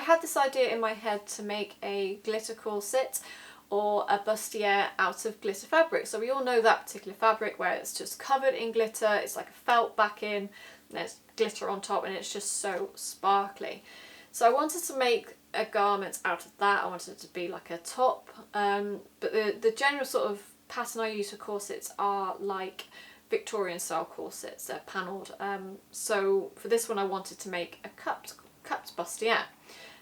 had this idea in my head to make a glitter corset or a bustier out of glitter fabric. So we all know that particular fabric where it's just covered in glitter, it's like a felt backing, and there's glitter on top, and it's just so sparkly. So I wanted to make a garment out of that. I wanted it to be like a top, but the general sort of pattern I use for corsets are like Victorian style corsets. They're panelled. So for this one I wanted to make a cupped bustier.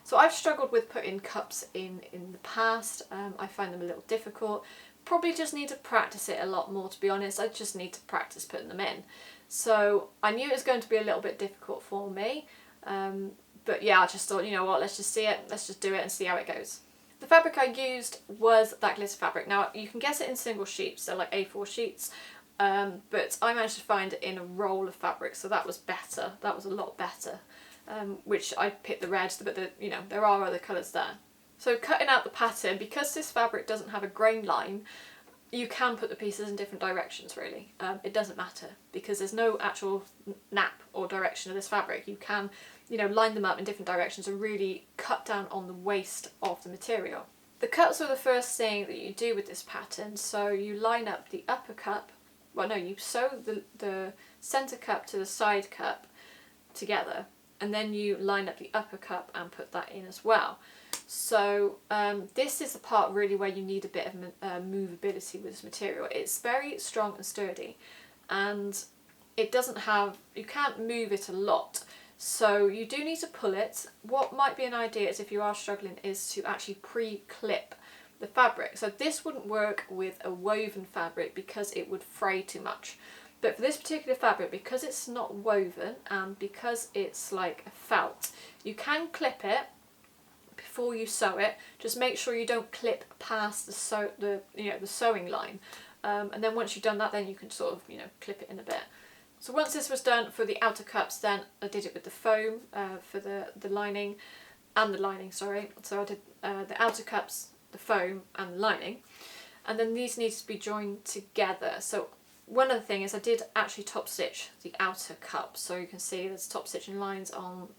So I've struggled with putting cups in the past. I find them a little difficult. Probably just need to practice it a lot more, to be honest. I just need to practice putting them in. So I knew it was going to be a little bit difficult for me. But yeah, I just thought, you know what, let's just see it. Let's just do it and see how it goes. The fabric I used was that glitter fabric. Now you can get it in single sheets, so like A4 sheets. But I managed to find it in a roll of fabric, so that was better. That was a lot better. Which I picked the red, but you know, there are other colours there. So cutting out the pattern, because this fabric doesn't have a grain line, you can put the pieces in different directions really. It doesn't matter because there's no actual nap or direction of this fabric. You can, you know, line them up in different directions and really cut down on the waste of the material. The cups are the first thing that you do with this pattern. So you line up the upper cup, well no, you sew the centre cup to the side cup together, and then you line up the upper cup and put that in as well. So this is the part really where you need a bit of movability with this material. It's very strong and sturdy, and it doesn't have, you can't move it a lot, so you do need to pull it. What might be an idea is, if you are struggling, is to actually pre-clip the fabric. So this wouldn't work with a woven fabric because it would fray too much. But for this particular fabric, because it's not woven and because it's like a felt, you can clip it before you sew it. Just make sure you don't clip past the sewing line, and then once you've done that, then you can sort of, you know, clip it in a bit. So once this was done for the outer cups, then I did it with the foam for the lining and the lining. Sorry, so I did the outer cups, the foam, and the lining, and then these need to be joined together. So one other thing is I did actually top stitch the outer cup, so you can see there's top stitching lines on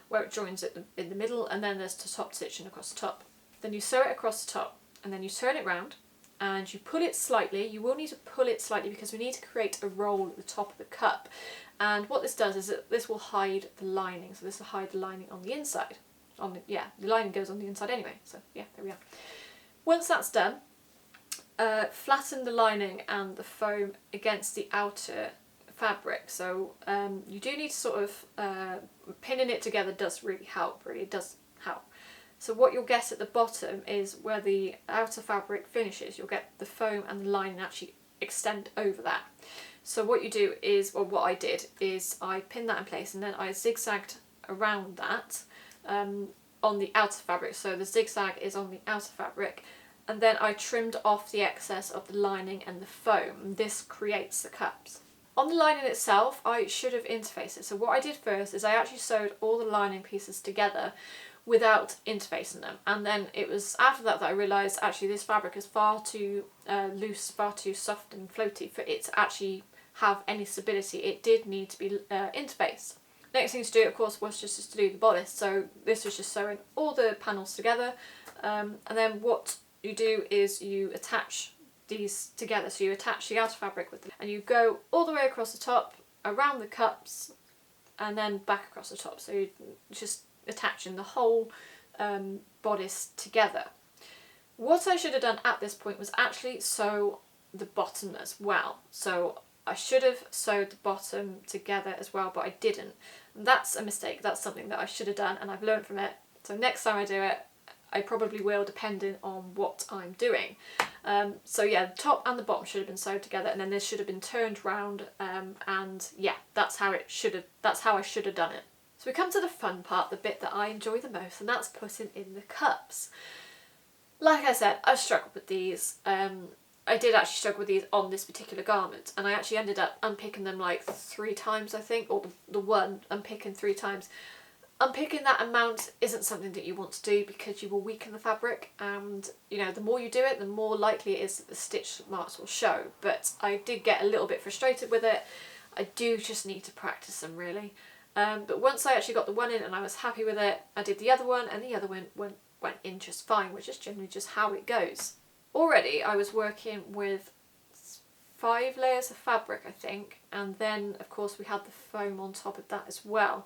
where it joins in the middle, and then there's the top stitching across the top. Then you sew it across the top, and then you turn it round and you pull it slightly. You will need to pull it slightly because we need to create a roll at the top of the cup, and what this does is that this will hide the lining. So this will hide the lining on the inside. The lining goes on the inside anyway, so yeah, there we are. Once that's done, flatten the lining and the foam against the outer fabric. So you do need to sort of pinning it together does really help, it does help. So what you'll get at the bottom is where the outer fabric finishes, you'll get the foam and the lining actually extend over that. So what you do is, or what I did is, I pinned that in place and then I zigzagged around that on the outer fabric. So the zigzag is on the outer fabric, and then I trimmed off the excess of the lining and the foam. This creates the cups. On the lining itself, I should have interfaced it. So what I did first is I actually sewed all the lining pieces together without interfacing them, and then it was after that that I realised actually this fabric is far too loose, far too soft and floaty for it to actually have any stability. It did need to be interfaced. Next thing to do, of course, was just to do the bodice. So this was just sewing all the panels together, and then what you do is you attach these together. So you attach the outer fabric with them, and you go all the way across the top, around the cups, and then back across the top. So you're just attaching the whole bodice together. What I should have done at this point was actually sew the bottom as well. So I should have sewed the bottom together as well, but I didn't. And that's a mistake. That's something that I should have done, and I've learned from it. So next time I do it, I probably will, depending on what I'm doing. So yeah, the top and the bottom should have been sewed together, and then this should have been turned round, and yeah, that's how I should have done it. So we come to the fun part, the bit that I enjoy the most, and that's putting in the cups. Like I said, I've struggled with these. I did actually struggle with these on this particular garment, and I actually ended up unpicking them like 3 times, I think, or the one unpicking 3 times. Unpicking that amount isn't something that you want to do because you will weaken the fabric, and you know, the more you do it, the more likely it is that the stitch marks will show. But I did get a little bit frustrated with it. I do just need to practice them really. But once I actually got the one in and I was happy with it, I did the other one, and the other one went in just fine, which is generally just how it goes. Already I was working with 5 layers of fabric, I think, and then of course we had the foam on top of that as well.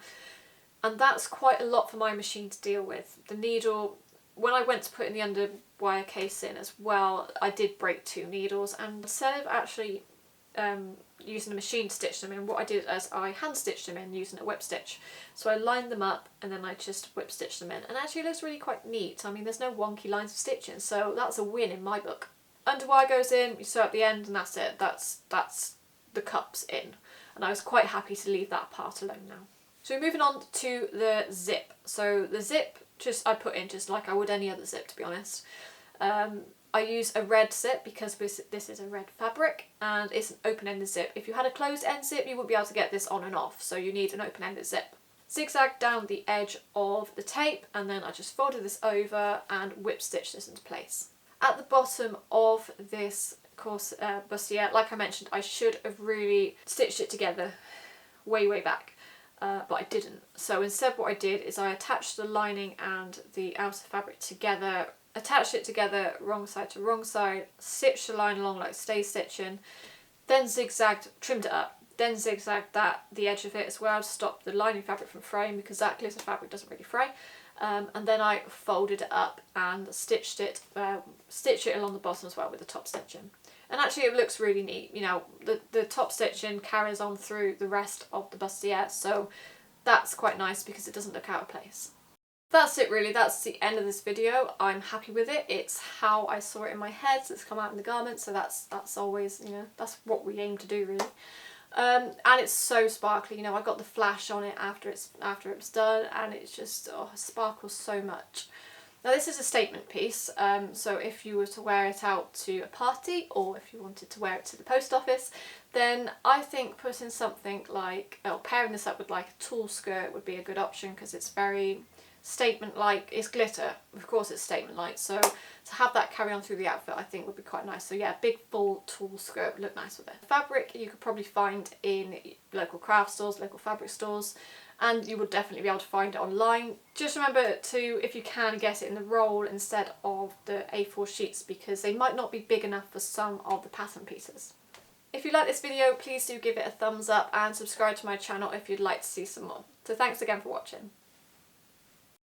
And that's quite a lot for my machine to deal with. The needle, when I went to put in the underwire case in as well, I did break 2 needles, and instead of actually using a machine to stitch them in, what I did is I hand stitched them in using a whip stitch. So I lined them up and then I just whip stitched them in, and actually it looks really quite neat. I mean, there's no wonky lines of stitching, so that's a win in my book. Underwire goes in, you sew at the end, and that's it. That's the cups in, and I was quite happy to leave that part alone now. So we're moving on to the zip. So the zip, I put in just like I would any other zip, to be honest. I use a red zip because this is a red fabric, and it's an open-ended zip. If you had a closed-end zip, you wouldn't be able to get this on and off, so you need an open-ended zip. Zigzag down the edge of the tape, and then I just folded this over and whip stitched this into place. At the bottom of this bustier, like I mentioned, I should have really stitched it together way back. But I didn't. So instead what I did is I attached the lining and the outer fabric together, attached it together wrong side to wrong side, stitched the line along like stay stitching, then zigzagged, trimmed it up, then zigzagged the edge of it as well to stop the lining fabric from fraying, because that glitter fabric doesn't really fray. And then I folded it up and stitched it along the bottom as well with the top stitching. And actually it looks really neat. You know, the top stitching carries on through the rest of the bustier, so that's quite nice because it doesn't look out of place. That's it really, that's the end of this video. I'm happy with it. It's how I saw it in my head, so it's come out in the garment, so that's always, you know, that's what we aim to do really. And it's so sparkly, you know, I got the flash on it after it was done, and it's just, oh, it sparkles so much. Now this is a statement piece, so if you were to wear it out to a party, or if you wanted to wear it to the post office, then I think putting something like, or pairing this up with like a tulle skirt would be a good option, because it's very statement-like. It's glitter, of course it's statement-like, so to have that carry on through the outfit I think would be quite nice. So yeah, big full tulle skirt would look nice with it. Fabric you could probably find in local craft stores, local fabric stores, and you would definitely be able to find it online. Just remember to, if you can, get it in the roll instead of the A4 sheets, because they might not be big enough for some of the pattern pieces. If you like this video, please do give it a thumbs up and subscribe to my channel if you'd like to see some more. So thanks again for watching.